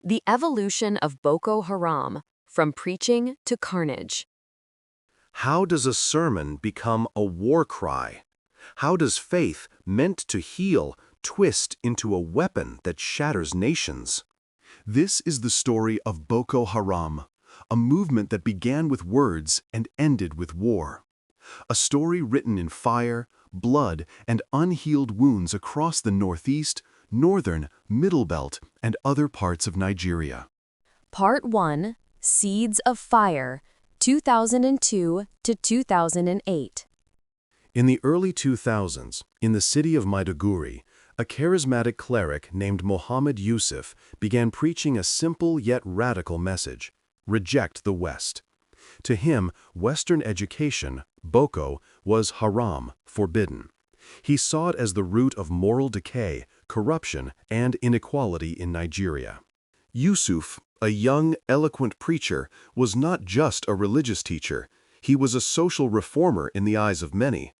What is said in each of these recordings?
The evolution of Boko Haram, from preaching to carnage. How does a sermon become a war cry? How does faith, meant to heal, twist into a weapon that shatters nations? This is the story of Boko Haram, a movement that began with words and ended with war. A story written in fire, blood, and unhealed wounds across the northeast, northern, middle belt, and other parts of Nigeria. Part 1, Seeds of Fire, 2002 to 2008. In the early 2000s, in the city of Maiduguri, a charismatic cleric named Mohammed Yusuf began preaching a simple yet radical message: reject the West. To him, Western education, Boko, was haram, forbidden. He saw it as the root of moral decay, corruption, and inequality in Nigeria. Yusuf, a young, eloquent preacher, was not just a religious teacher. He was a social reformer in the eyes of many.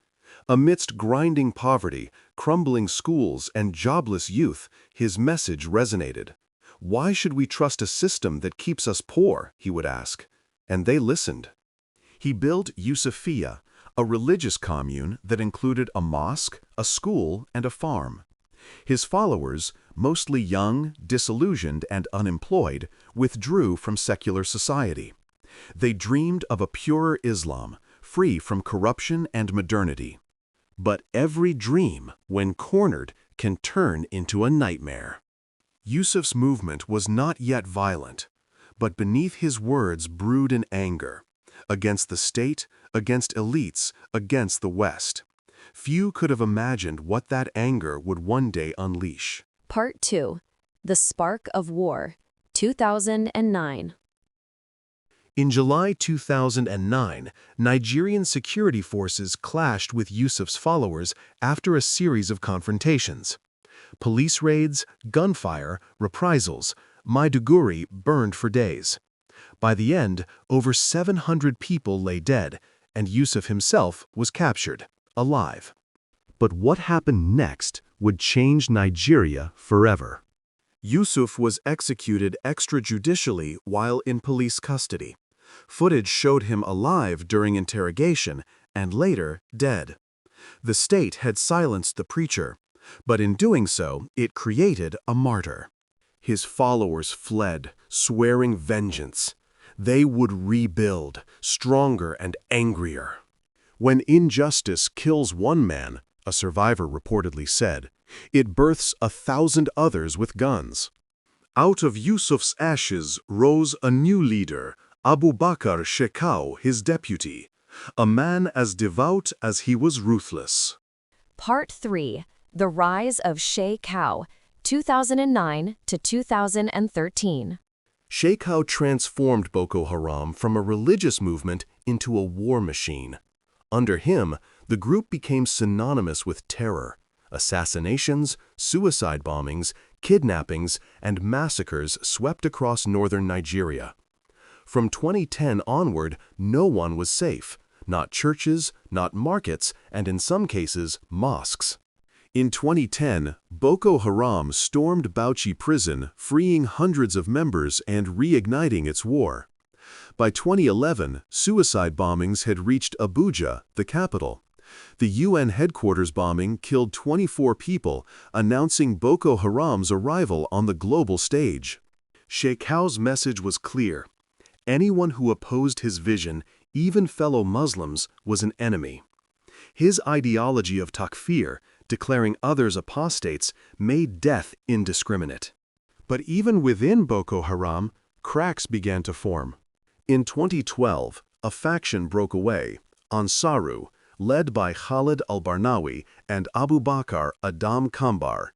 Amidst grinding poverty, crumbling schools, and jobless youth, his message resonated. Why should we trust a system that keeps us poor, he would ask. And they listened. He built Yusufiyya, a religious commune that included a mosque, a school, and a farm. His followers, mostly young, disillusioned, and unemployed, withdrew from secular society. They dreamed of a purer Islam, free from corruption and modernity. But every dream, when cornered, can turn into a nightmare. Yusuf's movement was not yet violent, but beneath his words brewed an anger. Against the state, against elites, against the West. Few could have imagined what that anger would one day unleash. Part 2, The Spark of War, 2009. In July 2009, Nigerian security forces clashed with Yusuf's followers after a series of confrontations. Police raids, gunfire, reprisals, Maiduguri burned for days. By the end, over 700 people lay dead, and Yusuf himself was captured, alive. But what happened next would change Nigeria forever. Yusuf was executed extrajudicially while in police custody. Footage showed him alive during interrogation and later dead. The state had silenced the preacher, but in doing so, it created a martyr. His followers fled, swearing vengeance. They would rebuild, stronger and angrier. When injustice kills one man, a survivor reportedly said, it births 1,000 others with guns. Out of Yusuf's ashes rose a new leader, Abubakar Shekau, his deputy, a man as devout as he was ruthless. Part 3, The Rise of Shekau, 2009 to 2013. Shekau transformed Boko Haram from a religious movement into a war machine. Under him, the group became synonymous with terror. Assassinations, suicide bombings, kidnappings, and massacres swept across northern Nigeria. From 2010 onward, no one was safe. Not churches, not markets, and in some cases, mosques. In 2010, Boko Haram stormed Bauchi prison, freeing hundreds of members and reigniting its war. By 2011, suicide bombings had reached Abuja, the capital. The UN headquarters bombing killed 24 people, announcing Boko Haram's arrival on the global stage. Shekau's message was clear. Anyone who opposed his vision, even fellow Muslims, was an enemy. His ideology of takfir, declaring others apostates, made death indiscriminate. But even within Boko Haram, cracks began to form. In 2012, a faction broke away, Ansaru, led by Khalid al-Barnawi and Abubakar Adam Kambar.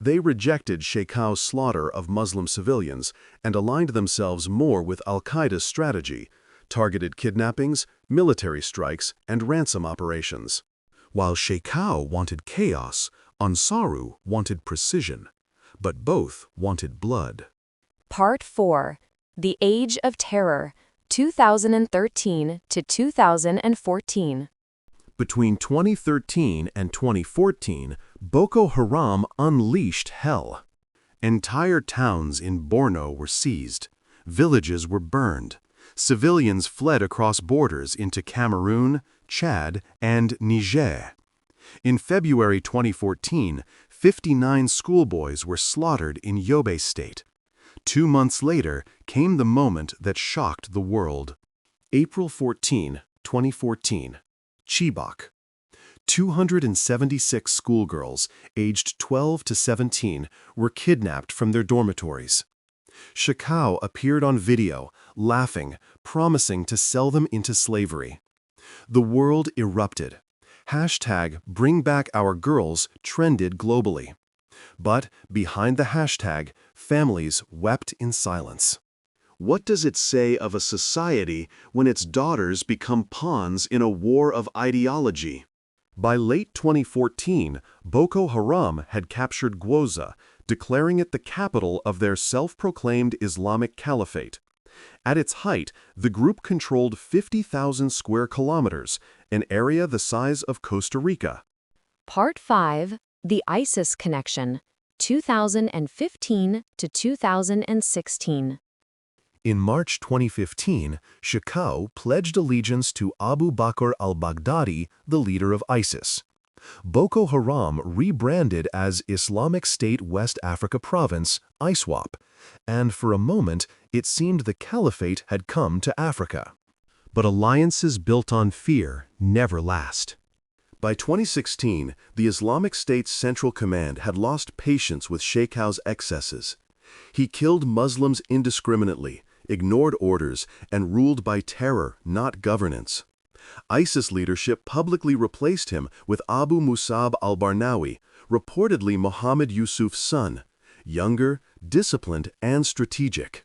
They rejected Shekau's slaughter of Muslim civilians and aligned themselves more with al-Qaeda's strategy, targeted kidnappings, military strikes, and ransom operations. While Shekau wanted chaos, Ansaru wanted precision, but both wanted blood. Part 4, The Age of Terror, 2013 to 2014. Between 2013 and 2014, Boko Haram unleashed hell. Entire towns in Borno were seized. Villages were burned. Civilians fled across borders into Cameroon, Chad, and Niger. In February 2014, 59 schoolboys were slaughtered in Yobe State. 2 months later came the moment that shocked the world. April 14, 2014, Chibok. 276 schoolgirls, aged 12 to 17, were kidnapped from their dormitories. Shekau appeared on video, laughing, promising to sell them into slavery. The world erupted. #BringBackOurGirls trended globally. But behind the hashtag, families wept in silence. What does it say of a society when its daughters become pawns in a war of ideology? By late 2014, Boko Haram had captured Gwoza, declaring it the capital of their self-proclaimed Islamic Caliphate. At its height, the group controlled 50,000 square kilometers, an area the size of Costa Rica. Part 5. The ISIS Connection, 2015 to 2016. In March 2015, Shekau pledged allegiance to Abubakar al-Baghdadi, the leader of ISIS. Boko Haram rebranded as Islamic State West Africa Province, ISWAP, and for a moment it seemed the caliphate had come to Africa. But alliances built on fear never last. By 2016, the Islamic State's Central Command had lost patience with Shekau's excesses. He killed Muslims indiscriminately, ignored orders, and ruled by terror, not governance. ISIS leadership publicly replaced him with Abu Musab al-Barnawi, reportedly Mohammed Yusuf's son, younger, disciplined, and strategic.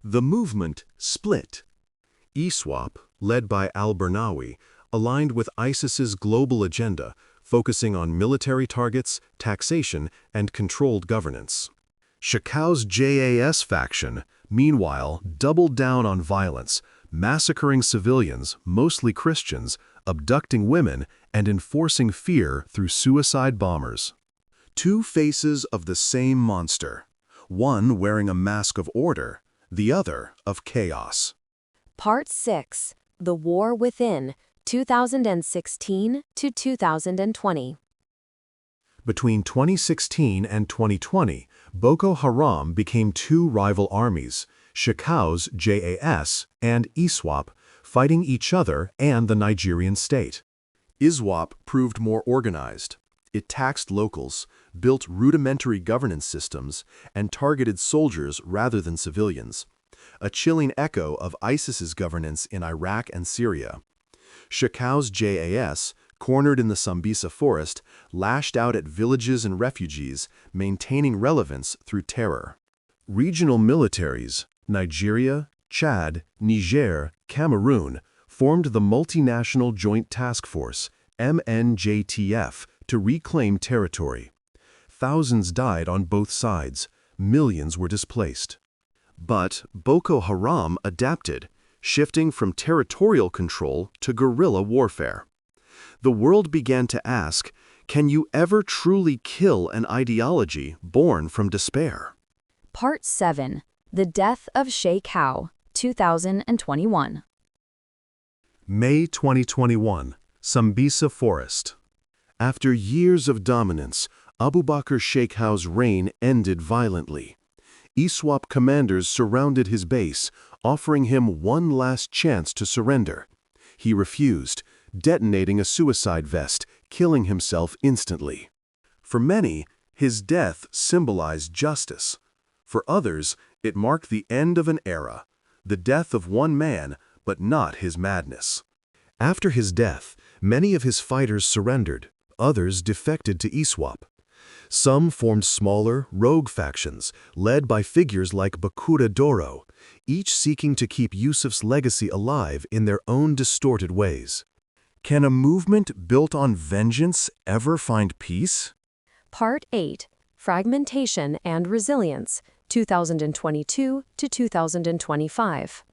The movement split. ISWAP, led by al-Barnawi, aligned with ISIS's global agenda, focusing on military targets, taxation, and controlled governance. Shekau's JAS faction, meanwhile, doubled down on violence, massacring civilians, mostly Christians, abducting women, and enforcing fear through suicide bombers. Two faces of the same monster, one wearing a mask of order, the other of chaos. Part 6. The War Within, 2016 to 2020. Between 2016 and 2020, Boko Haram became two rival armies, Shekau's JAS and ISWAP, fighting each other and the Nigerian state. ISWAP proved more organized. It taxed locals, built rudimentary governance systems, and targeted soldiers rather than civilians, a chilling echo of ISIS's governance in Iraq and Syria. Shekau's JAS, cornered in the Sambisa forest, lashed out at villages and refugees, maintaining relevance through terror. Regional militaries, Nigeria, Chad, Niger, Cameroon, formed the Multinational Joint Task Force, MNJTF, to reclaim territory. Thousands died on both sides, millions were displaced. But Boko Haram adapted, shifting from territorial control to guerrilla warfare. The world began to ask, can you ever truly kill an ideology born from despair? Part 7. The Death of Shekau, 2021. May 2021, Sambisa Forest. After years of dominance, Abubakar Shekau's reign ended violently. ISWAP commanders surrounded his base, offering him one last chance to surrender. He refused, detonating a suicide vest, killing himself instantly. For many, his death symbolized justice. For others, it marked the end of an era, the death of one man, but not his madness. After his death, many of his fighters surrendered, others defected to ISWAP. Some formed smaller, rogue factions, led by figures like Bakura Doro, each seeking to keep Yusuf's legacy alive in their own distorted ways. Can a movement built on vengeance ever find peace? Part 8. Fragmentation and Resilience, 2022 to 2025.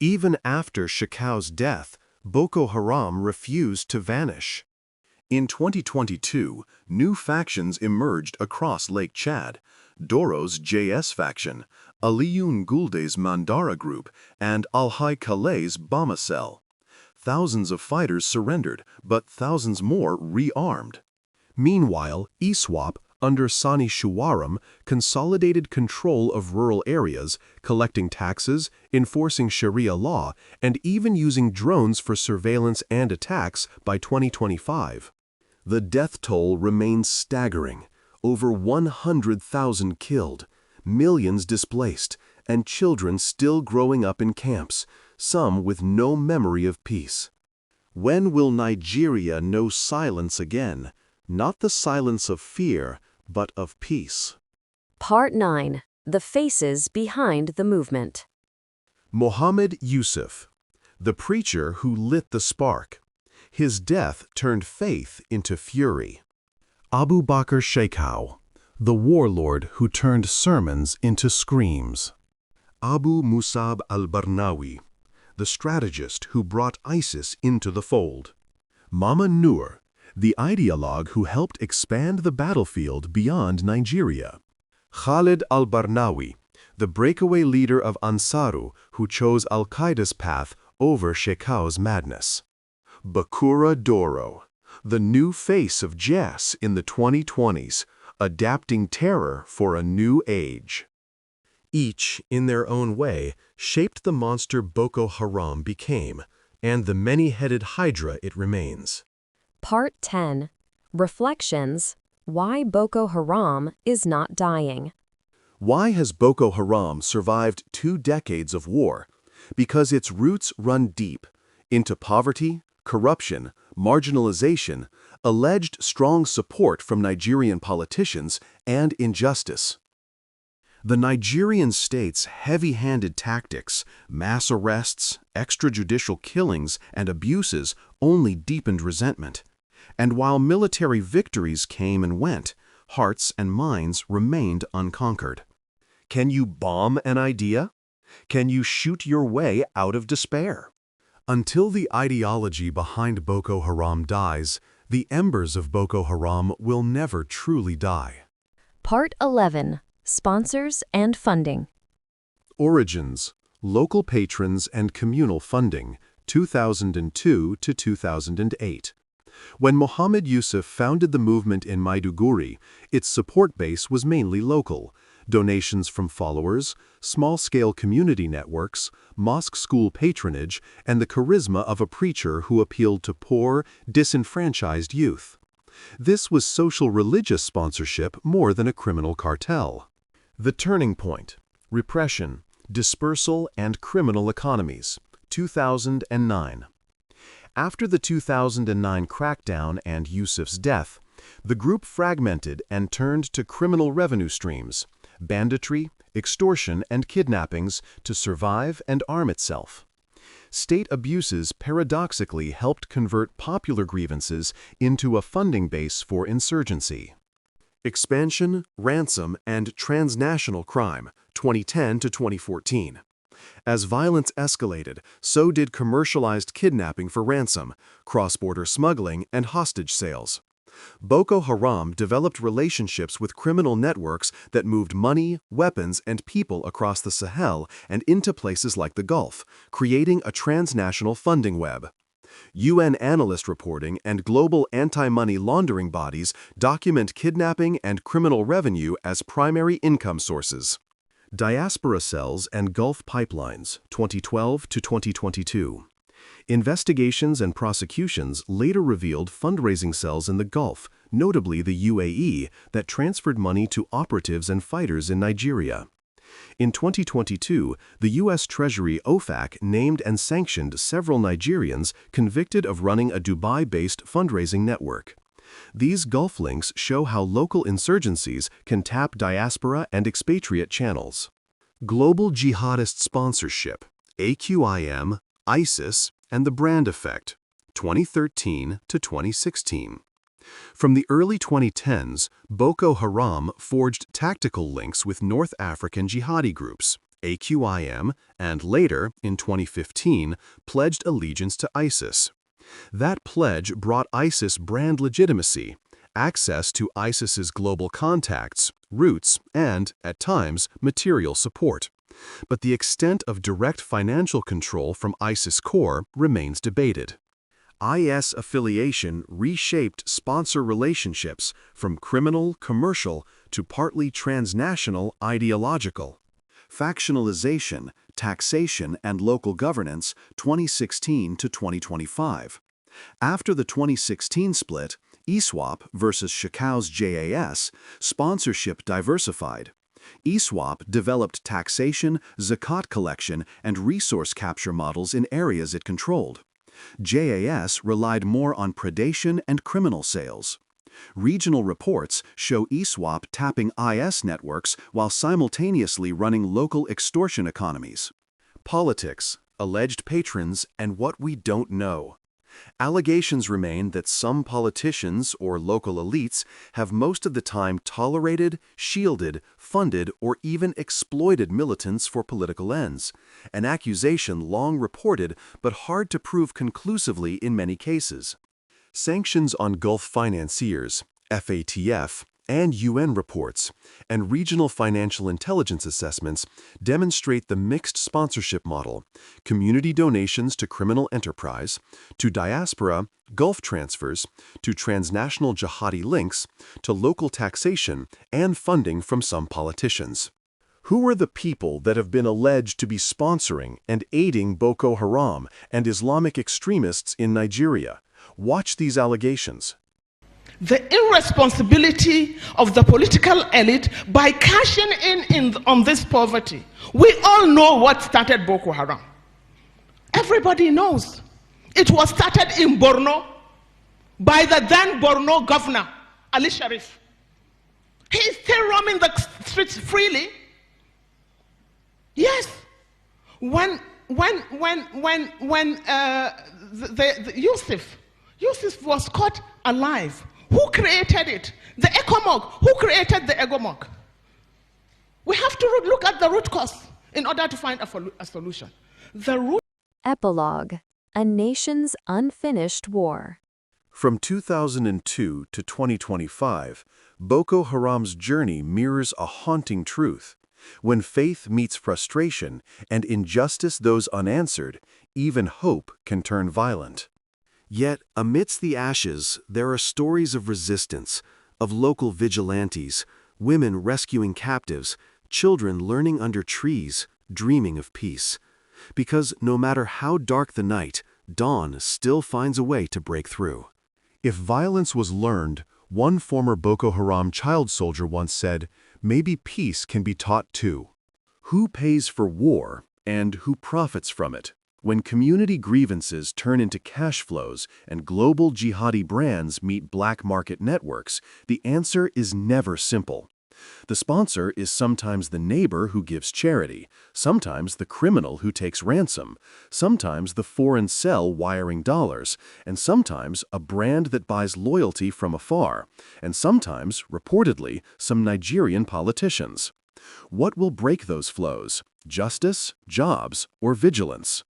Even after Shekau's death, Boko Haram refused to vanish. In 2022, new factions emerged across Lake Chad: Doro's JS faction, Aliyun Gulde's Mandara group, and Al-Hay Kalay's Bama cell. Thousands of fighters surrendered, but thousands more rearmed. Meanwhile, ISWAP, under Sani Shuwaram, consolidated control of rural areas, collecting taxes, enforcing Sharia law, and even using drones for surveillance and attacks by 2025. The death toll remains staggering: over 100,000 killed, millions displaced, and children still growing up in camps, some with no memory of peace. When will Nigeria know silence again? Not the silence of fear, but of peace. Part 9. The Faces Behind the Movement. Mohammed Yusuf, the preacher who lit the spark. His death turned faith into fury. Abubakar Shekau, the warlord who turned sermons into screams. Abu Musab al-Barnawi, the strategist who brought ISIS into the fold. Mama Noor, the ideologue who helped expand the battlefield beyond Nigeria. Khalid al-Barnawi, the breakaway leader of Ansaru who chose Al-Qaeda's path over Shekau's madness. Bakura Doro, the new face of JS in the 2020s, adapting terror for a new age. Each, in their own way, shaped the monster Boko Haram became, and the many-headed hydra it remains. Part 10. Reflections. Why Boko Haram is not dying. Why has Boko Haram survived 2 decades of war? Because its roots run deep into poverty, corruption, marginalization, alleged strong support from Nigerian politicians, and injustice. The Nigerian state's heavy-handed tactics, mass arrests, extrajudicial killings, and abuses only deepened resentment. And while military victories came and went, hearts and minds remained unconquered. Can you bomb an idea? Can you shoot your way out of despair? Until the ideology behind Boko Haram dies, the embers of Boko Haram will never truly die. Part 11. Sponsors and Funding. Origins: Local Patrons and Communal Funding, 2002 to 2008. When Mohammed Yusuf founded the movement in Maiduguri, its support base was mainly local: donations from followers, small-scale community networks, mosque school patronage, and the charisma of a preacher who appealed to poor, disenfranchised youth. This was social-religious sponsorship more than a criminal cartel. The Turning Point: Repression, Dispersal, and Criminal Economies, 2009. After the 2009 crackdown and Yusuf's death, the group fragmented and turned to criminal revenue streams, banditry, extortion, and kidnappings to survive and arm itself. State abuses paradoxically helped convert popular grievances into a funding base for insurgency. Expansion, Ransom, and Transnational Crime, 2010 to 2014. As violence escalated, so did commercialized kidnapping for ransom, cross-border smuggling, and hostage sales. Boko Haram developed relationships with criminal networks that moved money, weapons, and people across the Sahel and into places like the Gulf, creating a transnational funding web. UN analyst reporting and global anti-money laundering bodies document kidnapping and criminal revenue as primary income sources. Diaspora cells and Gulf pipelines, 2012 to 2022. Investigations and prosecutions later revealed fundraising cells in the Gulf, notably the UAE, that transferred money to operatives and fighters in Nigeria. In 2022, the U.S. Treasury OFAC named and sanctioned several Nigerians convicted of running a Dubai-based fundraising network. These Gulf links show how local insurgencies can tap diaspora and expatriate channels. Global jihadist sponsorship, AQIM, ISIS, and the Brand Effect, 2013 to 2016. From the early 2010s, Boko Haram forged tactical links with North African jihadi groups, AQIM, and later, in 2015, pledged allegiance to ISIS. That pledge brought ISIS brand legitimacy, access to ISIS's global contacts, routes, and, at times, material support. But the extent of direct financial control from ISIS core remains debated. IS affiliation reshaped sponsor relationships from criminal, commercial, to partly transnational, ideological. Factionalization, taxation, and local governance, 2016 to 2025. After the 2016 split, ISWAP versus Shekau's JAS, sponsorship diversified. ISWAP developed taxation, zakat collection, and resource capture models in areas it controlled. JAS relied more on predation and criminal sales. Regional reports show ISWAP tapping IS networks while simultaneously running local extortion economies. Politics, alleged patrons, and what we don't know. Allegations remain that some politicians or local elites have most of the time tolerated, shielded, funded, or even exploited militants for political ends, an accusation long reported but hard to prove conclusively in many cases. Sanctions on Gulf financiers, FATF, and UN reports, and regional financial intelligence assessments demonstrate the mixed sponsorship model, community donations to criminal enterprise, to diaspora, Gulf transfers, to transnational jihadi links, to local taxation, and funding from some politicians. Who are the people that have been alleged to be sponsoring and aiding Boko Haram and Islamic extremists in Nigeria? Watch these allegations. The irresponsibility of the political elite by cashing in on this poverty. We all know what started Boko Haram. Everybody knows. It was started in Borno by the then Borno governor, Ali Sharif. He is still roaming the streets freely. Yes. When Yusuf was caught alive, who created it? The ECOMOG. Who created the ECOMOG? We have to look at the root cause in order to find a solution. Epilogue: A Nation's Unfinished War. From 2002 to 2025, Boko Haram's journey mirrors a haunting truth. When faith meets frustration and injustice goes unanswered, even hope can turn violent. Yet, amidst the ashes, there are stories of resistance, of local vigilantes, women rescuing captives, children learning under trees, dreaming of peace. Because no matter how dark the night, dawn still finds a way to break through. If violence was learned, one former Boko Haram child soldier once said, maybe peace can be taught too. Who pays for war, and who profits from it? When community grievances turn into cash flows and global jihadi brands meet black market networks, the answer is never simple. The sponsor is sometimes the neighbor who gives charity, sometimes the criminal who takes ransom, sometimes the foreign cell wiring dollars, and sometimes a brand that buys loyalty from afar, and sometimes, reportedly, some Nigerian politicians. What will break those flows? Justice, jobs, or vigilance?